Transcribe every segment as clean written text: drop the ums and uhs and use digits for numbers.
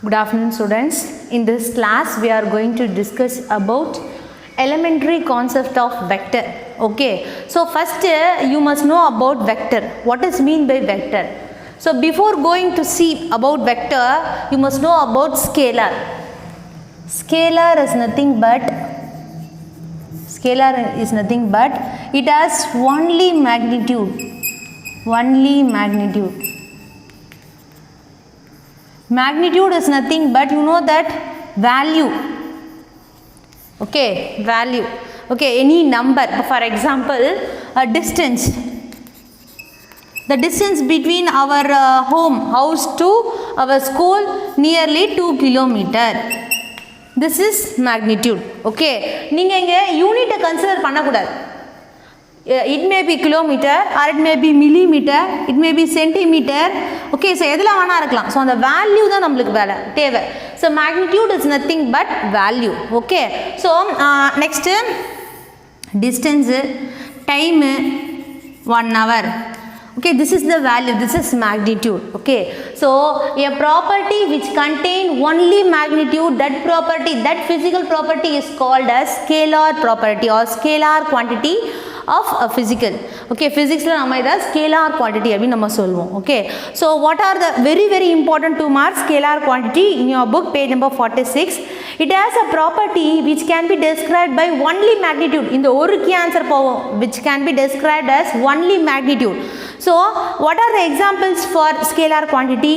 Good afternoon students. In this class we are going to discuss about elementary concept of vector. Okay. So first you must know about vector. What is mean by vector? So before going to see about vector, you must know about scalar. Scalar is nothing but it has only magnitude. Magnitude is nothing but you know that value. Okay, value. Okay, any number. For example, a distance. The distance between our house to our school nearly 2 kilometer. This is magnitude. Okay, நீங்க இங்க unit consider பண்ண கூடாது. It may be kilometer or it may be millimeter, it may be centimeter. Okay, so எதுல வேணா இருக்கலாம். So அந்த value தான் நம்மளுக்கு தேவை. So magnitude is nothing but value. Okay, so next distance, time 1 hour. Okay, this is the value, this is magnitude. Okay, so a property which contain only magnitude, that physical property is called as scalar property or scalar quantity of a physical. Okay, physics la nama idha scalar quantity appdi nama solvom. Okay, so what are the very important 2 marks scalar quantity in your book, page number 46. It has a property which can be described by only magnitude. In the oru key answer povom which can be described as only magnitude. So what are the examples for scalar quantity?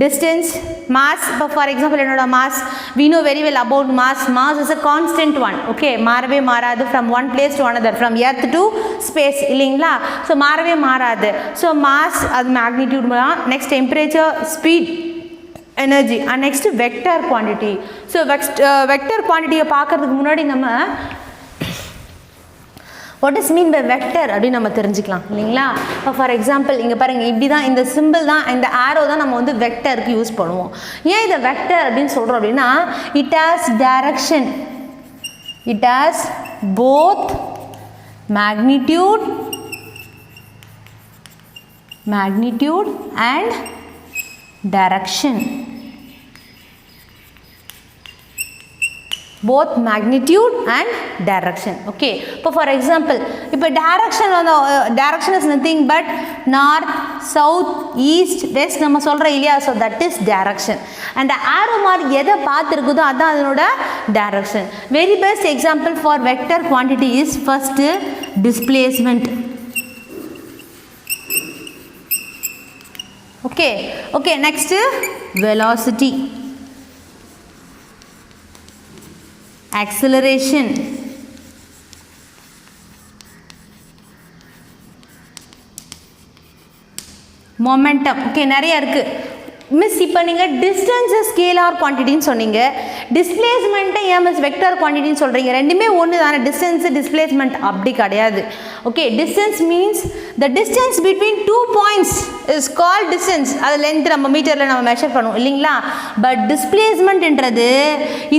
Distance, mass. For example, mass, we know very well about mass. Mass is a constant one. Okay, marave maradu from one place to another, from earth to space illingla. So marave maradu. So mass as magnitude. Next, temperature, speed, energy, and next vector quantity. So vector quantity பார்க்கிறதுக்கு முன்னாடி நம்ம what is mean by vector அப்படி நம்ம தெரிஞ்சுக்கலாம் இல்லைங்களா? For example இங்கே பாருங்கள், இப்படி தான் இந்த சிம்பிள் தான், இந்த ஆரோ தான் நம்ம வந்து வெக்டருக்கு யூஸ் பண்ணுவோம். ஏன் இதை வெக்டர் அப்படின்னு சொல்கிறோம் அப்படின்னா, it has direction, it has both magnitude and direction. Both magnitude and direction. Okay, so for example, if a direction is nothing but north, south, east, west நம்ம சொல்ற இல்லையா, so that is direction. And the arrow mark எதை பார்த்திருக்குதோ அதான் அதனோட direction. Very best example for vector quantity is first displacement. Okay, next velocity, acceleration, momentum. Okay, நிறைய இருக்கு. Miss இப்போ நீங்கள் டிஸ்டன்ஸு ஸ்கேலார் குவான்டிட்டின்னு சொன்னீங்க, டிஸ்பிளேஸ்மெண்ட்டை ஏன் மிஸ் வெக்டார் குவான்டிட்டின்னு சொல்கிறீங்க? ரெண்டுமே ஒன்று தானே, டிஸ்டன்ஸு டிஸ்பிளேஸ்மெண்ட் அப்படி கிடையாது. Okay, distance means the distance between 2 points is call distance. அது லென்த் நம்ம மீட்டரில் நம்ம மெஷர் பண்ணுவோம் இல்லைங்களா? பட் டிஸ்பிளேஸ்மெண்ட்ன்றது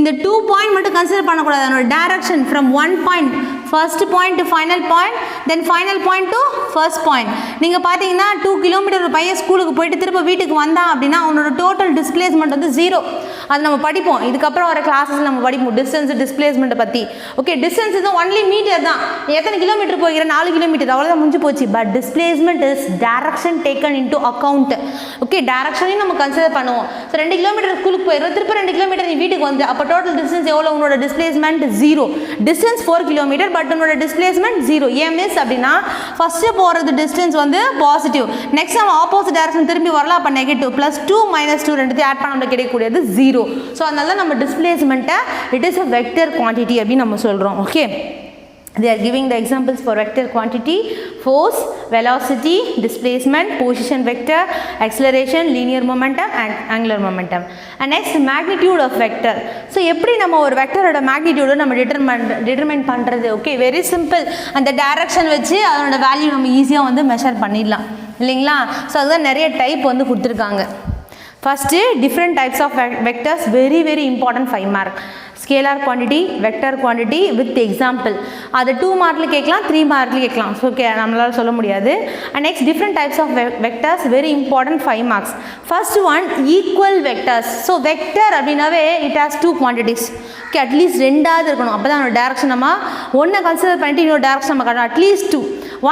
இந்த 2 பாயிண்ட் மட்டும் கன்சிடர் பண்ணக்கூடாது. அதனோட direction from 1 point, first point to final point, then final point to first point. நீங்கள் பார்த்தீங்கன்னா 2 கிலோமீட்டர் ஒரு பையன் ஸ்கூலுக்கு போயிட்டு திரும்ப வீட்டுக்கு வந்தான் அப்படின்னா அவனோட டோட்டல் டிஸ்பிளேஸ்மெண்ட் வந்து 0. அது நம்ம படிப்போம், இதுக்கப்புறம் வர கிளாஸஸில் நம்ம படிப்போம் டிஸ்டன்ஸ் டிஸ்பிளேஸ்மெண்ட்டை பற்றி. ஓகே, டிஸ்டன்ஸ் இது ஒன்லி மீட்டர் தான், எத்தனை கிலோமீட்டர் போகிற 4 கிலோமீட்டர் அவ்வளோதான் முடிஞ்சு போச்சு. But displacement is direction taken into account. Okay, டைரக்ஷனையும் நம்ம கன்சிடர் பண்ணுவோம். ஸோ 2 கிலோமீட்டர் ஸ்கூலுக்கு போயிடுவோம், திருப்பி 2 கிலோமீட்டர் நீ வீட்டுக்கு வந்து, அப்போ டோட்டல் டிஸ்டன்ஸ் எவ்வளோ? உன்னோட டிஸ்பிளேஸ்மெண்ட் 0. டிஸ்டன்ஸ் 4 கிலோமீட்டர் பட் உன்னோட டிஸ்பிளேஸ்மெண்ட் 0. ஏன் மிஸ் அப்படின்னா ஃபஸ்ட்டு போகிறது டிஸ்டன்ஸ் வந்து பாசிட்டிவ், நெக்ஸ்ட் நம்ம ஆப்போசிட் டைரக்ஷன் திரும்பி வரலாம், அப்போ நெகட்டிவ், ப்ளஸ் 2 - 2 ரெண்டுத்தையும் ஆட் பண்ண நம்மளுக்கு கிடைக்கக்கூடியது 0. ஸோ அதனால நம்ம டிஸ்பிளேஸ்மெண்ட்டை it is a vector quantity அப்படின்னு நம்ம சொல்கிறோம். Okay, they are giving the examples for vector quantity: force, velocity, displacement, position vector, acceleration, linear momentum and angular momentum. And next, magnitude of vector. So எப்படி நம்ம ஒரு வெக்டரோட magnitude நம்ம determine பண்ணுறது? Okay, very simple. அந்த direction வச்சு அதனோட value நம்ம ஈஸியாக வந்து மெஷர் பண்ணிடலாம் இல்லைங்களா? ஸோ அதுதான் நிறைய டைப் வந்து கொடுத்துருக்காங்க. First, different types of vectors, very important 5 mark. Scalar quantity, vector quantity with example. அது 2 மார்க்கில் கேட்கலாம், 3 மார்க்கில் கேட்கலாம். ஸோ நம்மளால் சொல்ல முடியாது. And next different types of vectors, very important 5 marks. First one equal vectors. So vector அப்படின்னாவே it has 2 quantities. Okay, at least 2ஆவது இருக்கணும். அப்போ தான் அதோட டேரக்ஷன் நம்ம ஒன்றை கன்சிடர் பண்ணிட்டு இன்னொரு டேரக்ஷன் நம்ம காட்டணும். அட்லீஸ்ட் 2,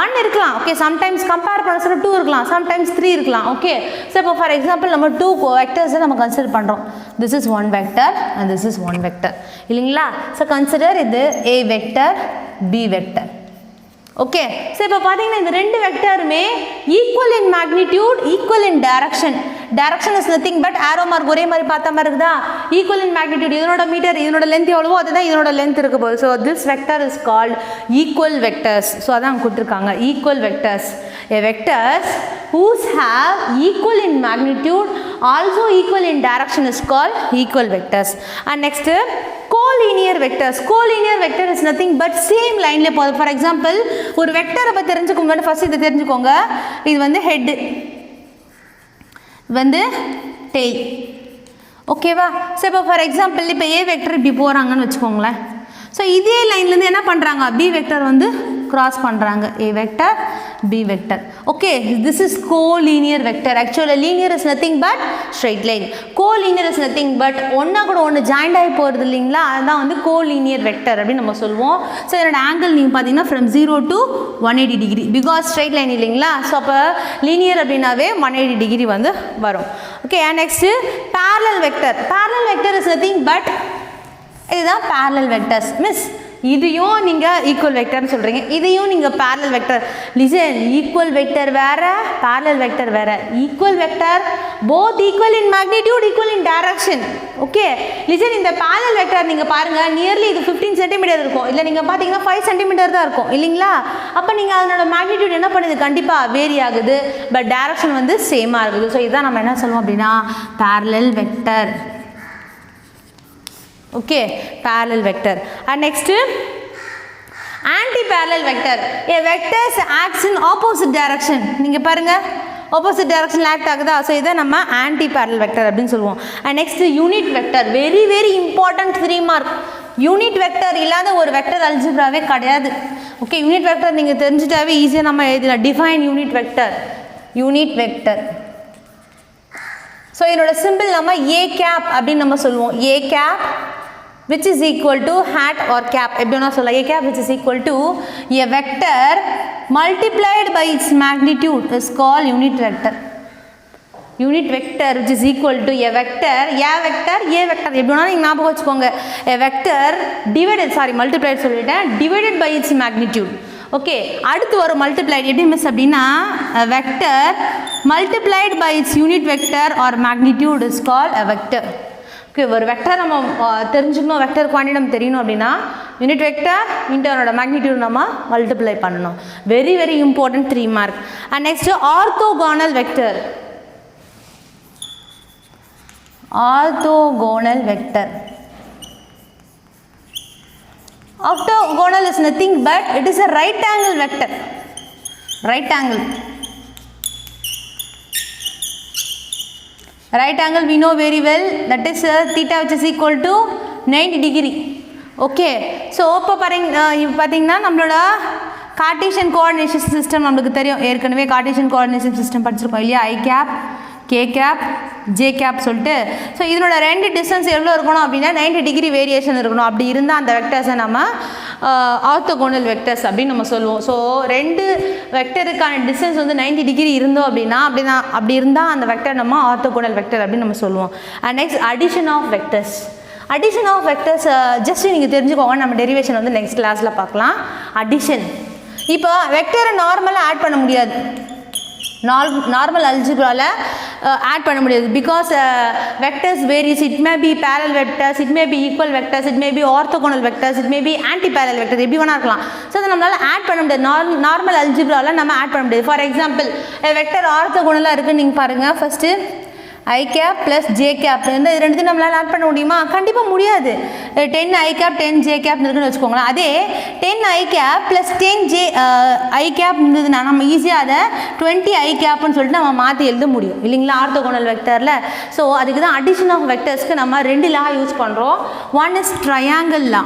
1 இருக்கலாம். ஓகே, சம்டைம்ஸ் கம்பேர் பண்ண சொல்ல 2 இருக்கலாம், சம்டைம்ஸ் 3 இருக்கலாம். ஓகே, ஸோ இப்போ ஃபார் எக்ஸாம்பிள் நம்ம 2 வெக்டர்ஸை நம்ம கன்சிடர் பண்ணுறோம். This is 1 vector and this is 1 vector இல்லைங்களா? ஸோ கன்சிடர் இது A vector, B vector. Okay, so இப்போ பார்த்தீங்கன்னா இந்த 2 வெக்டருமே equal in magnitude, equal in direction. Direction is nothing but arrow mark ஒரே மாதிரி பார்த்த மாதிரி இருக்குதா? ஈக்குவல் இன் மேக்னிடியூட், இதனோட மீட்டர், இதனோட லென்த் எவ்வளவோ அதுதான் இதனோட லென்த் இருக்க போகுது. So this vector is called equal vectors. So அதான் கொடுத்துருக்காங்க equal vectors. A vectors whose have equal in magnitude also equal in direction is called equal vectors. And next collinear vectors. Collinear vector is nothing but same line ல போகுது. For example ஒரு வெக்டரை பற்றி தெரிஞ்சுக்கோங்க. First இதை தெரிஞ்சுக்கோங்க. இது வந்து ஹெட், வந்து டெயில். ஓகேவா? ஸோ இப்போ ஃபார் எக்ஸாம்பிள் இப்போ A வெக்டர் இப்படி போகிறாங்கன்னு வச்சுக்கோங்களேன். ஸோ இதே லைன்லேருந்து என்ன பண்ணுறாங்க, B வெக்டர் வந்து cross பண்ணுறாங்க. A vector, B vector. Okay, this is collinear vector. Actually linear is nothing but straight line. Collinear is nothing but ஒன்றா கூட ஒன்று ஜாயிண்ட் ஆகி போகிறது இல்லைங்களா? அதுதான் வந்து collinear vector அப்படின்னு நம்ம சொல்லுவோம். ஸோ இதோட ஆங்கிள் நீங்கள் பார்த்தீங்கன்னா from 0 to 180 degree because straight line இல்லைங்களா? ஸோ அப்போ linear அப்படின்னாவே 180 degree வந்து வரும். Okay, and next parallel vector. Parallel vector is nothing but இதுதான் parallel vectors. மிஸ் இதையும் நீங்கள் ஈக்குவல் வெக்டர்னு சொல்கிறீங்க, இதையும் நீங்கள் parallel vector. Listen, equal vector வேறு, parallel வெக்டர் வேறு. Equal vector both equal in magnitude, equal in direction. Okay, listen, இந்த parallel vector நீங்கள் பாருங்கள், நியர்லி இது 15 சென்டிமீட்டர் இருக்கும், இல்லை நீங்கள் பார்த்தீங்கன்னா 5 சென்டிமீட்டர் தான் இருக்கும் இல்லைங்களா? அப்போ நீங்கள் அதனோட மேக்னிடியூட் என்ன பண்ணுது, கண்டிப்பாக வேரி ஆகுது, பட் டைரக்ஷன் வந்து சேமாக இருக்குது. ஸோ இதுதான் நம்ம என்ன சொல்லுவோம் அப்படின்னா parallel vector. Okay, parallel vector. And next anti-parallel vector. A vector acts in opposite direction. நீங்க பாருங்க, opposite direction act ஆகுதா? ஸோ இதை நம்ம anti-parallel vector அப்படின்னு சொல்லுவோம். And next unit vector. Very very important 3 mark. Unit vector இல்லாத ஒரு vector அல்ஜிப்ராவே கிடையாது. ஓகே, யூனிட் வெக்டர் நீங்கள் தெரிஞ்சுட்டாவே ஈஸியாக நம்ம எழுதலாம். Define unit vector, unit vector. So இதோட சிம்பிள் நம்ம A cap அப்படின்னு நம்ம சொல்லுவோம். A cap which is equal to hat or cap. எப்படி வேணா சொல்லலாம். A cap which is equal to a vector multiplied by its magnitude is called unit vector. Unit vector which is equal to a vector, A vector, எப்படி வேணா நீங்கள் ஞாபகம் வச்சுக்கோங்க. A vector divided, multiplied சொல்லிட்டேன், divided by its magnitude. Okay, அடுத்து ஒரு multiplied எப்படி மிஸ் அப்படின்னா vector multiplied by its unit vector or magnitude is called a vector. Okay, ஒரு வெக்டர் நம்ம தெரிஞ்சுக்கணும், வெக்டர் குவான்டிட்டி நம்ம தெரியணும் அப்படின்னா யூனிட் வெக்டர் இன்ட்டு அதோட மேக்னிடியூட் நம்ம மல்டிப்ளை பண்ணணும். Very very important 3 mark. And next orthogonal vector. Orthogonal vector. Orthogonal is nothing but it is a right angle vector. Right angle. Right angle we know very well, that is theta which is equal to 90 degree. Okay, so இப்போ பார்த்தீங்கன்னா நம்மளோட Cartesian coordination system நம்மளுக்கு தெரியும். ஏற்கனவே Cartesian coordination system படிச்சிருக்கோம் இல்லையா? I cap, K cap, J cap சொல்லிட்டு. So இதனோட 2 டிஸ்டன்ஸ் எவ்வளோ இருக்கணும் அப்படின்னா 90 டிகிரி வேரியேஷன் இருக்கணும். அப்படி இருந்தால் அந்த வெக்டர்ஸை நம்ம ஆர்த்தோகோனல் வெக்டர்ஸ் அப்படின்னு நம்ம சொல்லுவோம். ஸோ 2 வெக்டருக்கான டிஸ்டன்ஸ் வந்து 90 டிகிரி இருந்தோம் அப்படின்னா அப்படி இருந்தால் அந்த வெக்டர் நம்ம ஆர்த்தோகோனல் வெக்டர் அப்படின்னு நம்ம சொல்லுவோம். And next addition of vectors. Addition of vectors just நீங்கள் தெரிஞ்சுக்கோங்க, நம்ம டெரிவேஷன் வந்து நெக்ஸ்ட் கிளாஸில் பார்க்கலாம். அடிஷன், இப்போ வெக்டரை நார்மலாக ஆட் பண்ண முடியாது, நார்மல் அல்ஜிப்ராவில் ஆட் பண்ண முடியாது. Because vectors varies. It may be parallel vectors, it may be equal vectors, it may be orthogonal vectors, it may be anti parallel vector, எப்படி வேணா இருக்கலாம். ஸோ அதை நம்மளால் ஆட் பண்ண முடியாது. நார்மல் அல்ஜிப்ராவில் நம்ம ஆட் பண்ண முடியாது. ஃபார் எக்ஸாம்பிள் வெக்டர் ஆர்த்தோகோனலாக இருக்குன்னு நீங்கள் பாருங்கள். First I cap plus j cap இந்த ரெண்டுத்தையும் நம்மளால ஆட் பண்ண முடியுமா? கண்டிப்பாக முடியாது. 10 I cap 10 j cap இருக்குன்னு வச்சுக்கோங்களேன். அதே 10 I cap plus 10 j I cap இருந்ததுன்னா நம்ம ஈஸியாக அதை 20 I capன்னு சொல்லிட்டு நம்ம மாற்றி எழுத முடியும் இல்லைங்களா ஆர்த்தோகோனல் வெக்டரில். ஸோ அதுக்கு தான் அடிஷன் ஆஃப் வெக்டர்ஸ்க்கு நம்ம 2 லா யூஸ் பண்ணுறோம். One is triangle law,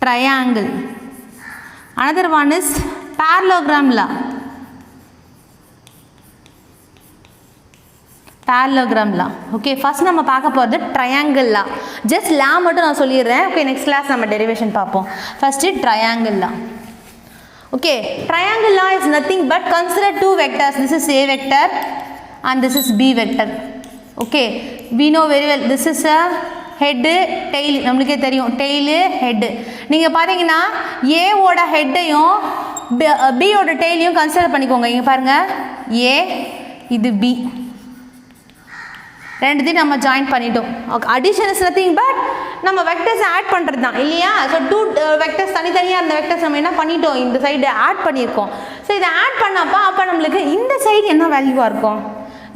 triangle. Another one is parallelogram law. Parallelogram law. Okay, first நம்ம பார்க்க போகிறது triangle law. Just law மட்டும் நான் சொல்லிடுறேன். Okay, next class நம்ம derivation பார்ப்போம். First triangle law. Okay, triangle law is nothing but consider two vectors. This is A vector and this is B vector. Okay, we know very well this is a head tail நம்மளுக்கே தெரியும் tail head. நீங்கள் பார்த்தீங்கன்னா ஏவோட ஹெட்டையும் பியோட டெய்லையும் consider பண்ணிக்கோங்க. இங்கே பாருங்கள் ஏ, இது பி, ரெண்டுத்தையும் நம்ம ஜாயின் பண்ணிட்டோம். Okay, addition is nothing but நம்ம வெக்டர்ஸ் ஆட் பண்ணுறது தான் இல்லையா. ஸோ 2 வெக்டர்ஸ் தனித்தனியாக அந்த வெக்டர்ஸ் நம்ம என்ன பண்ணிட்டோம், இந்த சைடு ஆட் பண்ணியிருக்கோம். ஸோ இதை ஆட் பண்ணப்போ அப்போ நம்மளுக்கு இந்த சைடு என்ன வேல்யூவாக இருக்கும்,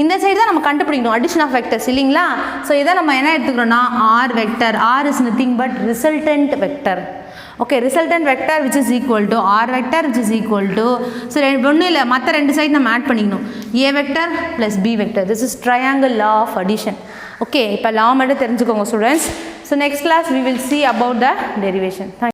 இந்த சைடு தான் நம்ம கண்டுபிடிக்கணும் அடிஷன் ஆஃப் வெக்டர்ஸ் இல்லைங்களா. ஸோ இதை நம்ம என்ன எடுத்துக்கிறோம்னா R vector. R is nothing but resultant vector. Okay, resultant vector which is equal to R vector which is equal to, so ஒன்றும் இல்லை மற்ற 2 சைடு நம்ம ஆட் பண்ணிக்கணும், A vector plus B vector. This is triangle law of addition. Okay, இப்போ law மட்டும் தெரிஞ்சுக்கோங்க students. So next class we will see about the derivation.